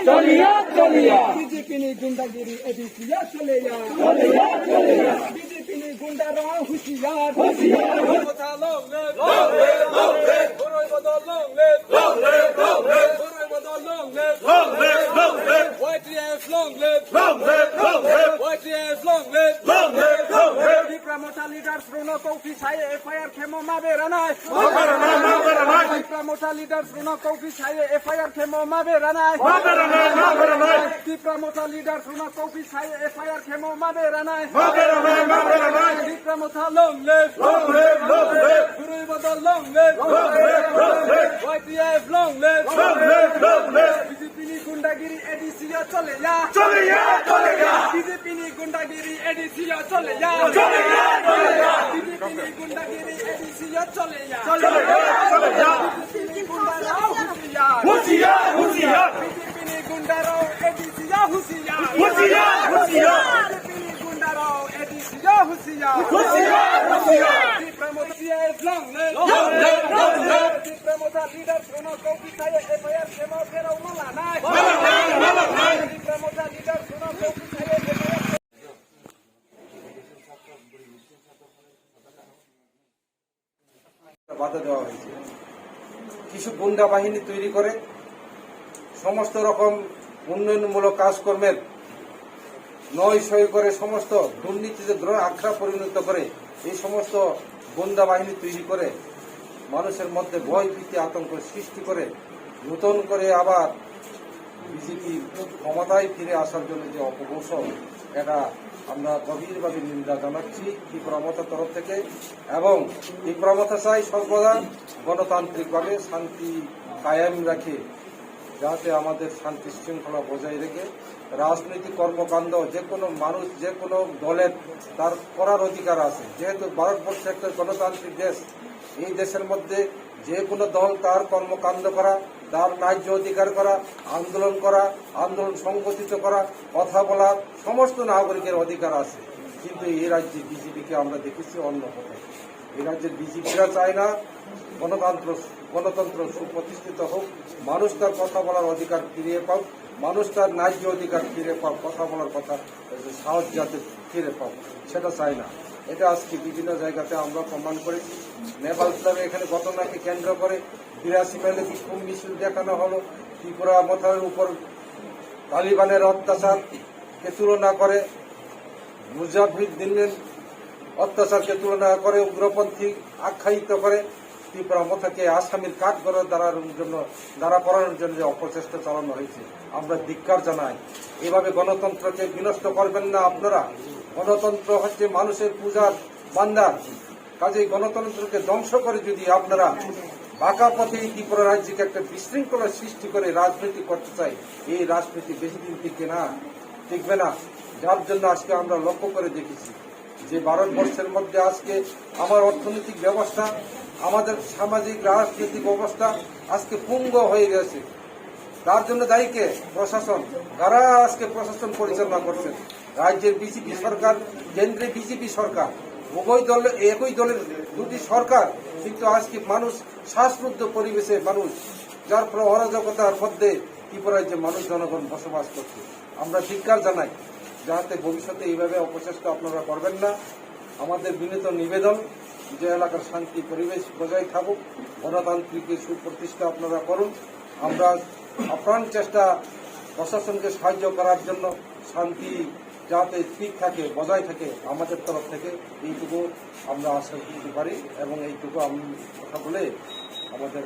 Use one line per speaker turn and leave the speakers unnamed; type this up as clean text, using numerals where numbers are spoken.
चलिया चलिया बीजेपी ने गुंडागिरी एबीसिया चलिया चलिया चलिया बीजेपी ने गुंडा रहा होशियार होशियार leaders Bruno Kofi saya FIR Kemo Maberanai Pramoter leaders Bruno Kofi saya FIR Kemo Maberanai Pramoter leaders Bruno Kofi saya FIR Kemo Maberanai Pramoter long live Guru Badal long live YTF long live BJP ni gundagiri edisiya chole ya BJP ni gundagiri edisiya chole ya BJP ni gundagiri edisiya chole ya BJP ni gundaro होशियार BJP ni gundaro edisiya होशियार BJP ni gundaro edisiya होशियार Pramoter long live Pramoter leaders Bruno Kofi saya FIR Kemo Maberanai Pramoter leaders Bruno Kofi saya FIR
বাধা দেওয়া হয়েছে। কিছু গুন্ডা বাহিনী তৈরি করে সমস্ত রকম উন্নয়নমূলক কাজকর্মের নয় সই করে সমস্ত দুর্নীতিতে আখড়া পরিণত করে এই সমস্ত গুন্ডা বাহিনী তৈরি করে মানুষের মধ্যে ভয় ভীতি আতঙ্ক সৃষ্টি করে নতুন করে আবার বিজেপি ক্ষমতায় ফিরে আসার জন্য যে অপকৌশল এটা আমরা গভীরভাবে নিন্দা জানাচ্ছি ত্রিপুরা মথার তরফ থেকে এবং ত্রিপুরা মথা চাই সর্বদা গণতান্ত্রিকভাবে শান্তি কায়েম রাখে যাতে আমাদের শান্তি শৃঙ্খলা বজায় রেখে রাজনৈতিক কর্মকাণ্ড যে কোনো মানুষ যে কোনো দলের তার করার অধিকার আছে যেহেতু ভারতবর্ষ একটা গণতান্ত্রিক দেশ এই দেশের মধ্যে যে কোনো দল তার কর্মকাণ্ড করা তার ন্যায্য অধিকার করা আন্দোলন সংগঠিত করা কথা বলা সমস্ত নাগরিকের অধিকার আছে কিন্তু এই রাজ্যে বিজেপিকে আমরা দেখেছি অন্য কোথায় এই রাজ্যের বিজেপিরা চায় না গণতন্ত্র সুপ্রতিষ্ঠিত হোক মানুষ তার কথা বলার অধিকার ফিরিয়ে পাক মানুষ তার ন্যায্য অধিকার ফিরে পাক কথা বলার কথা সাহস যাতে ফিরে পাক সেটা চায় না এটা আজকে বিভিন্ন জায়গাতে আমরা প্রমাণ করেছি নেপাল ক্লাবে এখানে ঘটনাকে কেন্দ্র করে 82 মাইলে বিক্ষোভ মিছিল দেখানো হলো ত্রিপুরা মথার উপর তালিবানের অত্যাচারকে তুলনা করে মুজাহিদিনের অত্যাচারকে তুলনা করে উগ্রপন্থী আখ্যায়িত করে ত্রিপুরা মথাকে আসামির কাঠগড়ে দাঁড়া করানোর জন্য যে অপচেষ্টা চালানো হয়েছে আমরা ধিক্কার জানাই এভাবে গণতন্ত্রকে বিনষ্ট করবেন না আপনারা গণতন্ত্র হচ্ছে মানুষের পূজার বান্দার কাজেই গণতন্ত্রকে ধ্বংস করে যদি আপনারা বাঁকা পথে এই ত্রিপুরা রাজ্যকে একটা বিশৃঙ্খলা সৃষ্টি করে রাজনীতি করতে চাই এই রাজনীতি বেশি দিন টিকবে না যার জন্য আজকে আমরা লক্ষ্য করে দেখেছি যে ভারতবর্ষের মধ্যে আজকে আমার অর্থনৈতিক ব্যবস্থা আমাদের সামাজিক রাজনৈতিক অবস্থা আজকে পুঙ্গ হয়ে গেছে তার জন্য দায়ী কে প্রশাসন যারা আজকে প্রশাসন পরিচালনা করছেন রাজ্যের বিজেপি সরকার কেন্দ্রে বিজেপি সরকার একই দলের দুটি সরকার কিন্তু আজকে মানুষ শ্বাসরুদ্ধ পরিবেশে মানুষ যার অরাজকতার মধ্যে ত্রিপুরায় যে মানুষ জনগণ বসবাস করছে আমরা ধিক্কার জানাই যাতে ভবিষ্যতে এইভাবে অপচেষ্টা আপনারা করবেন না আমাদের বিনীত নিবেদন যে এলাকার শান্তি পরিবেশ বজায় থাকুক গণতান্ত্রিক সুপ্রতিষ্ঠা আপনারা করুন আমরা আপ্রাণ চেষ্টা প্রশাসনকে সাহায্য করার জন্য শান্তি যাতে ঠিক থাকে বজায় থাকে আমাদের তরফ থেকে এইটুকু আমরা আশা করতে পারি এবং এইটুকু আমি কথা বলে আমাদের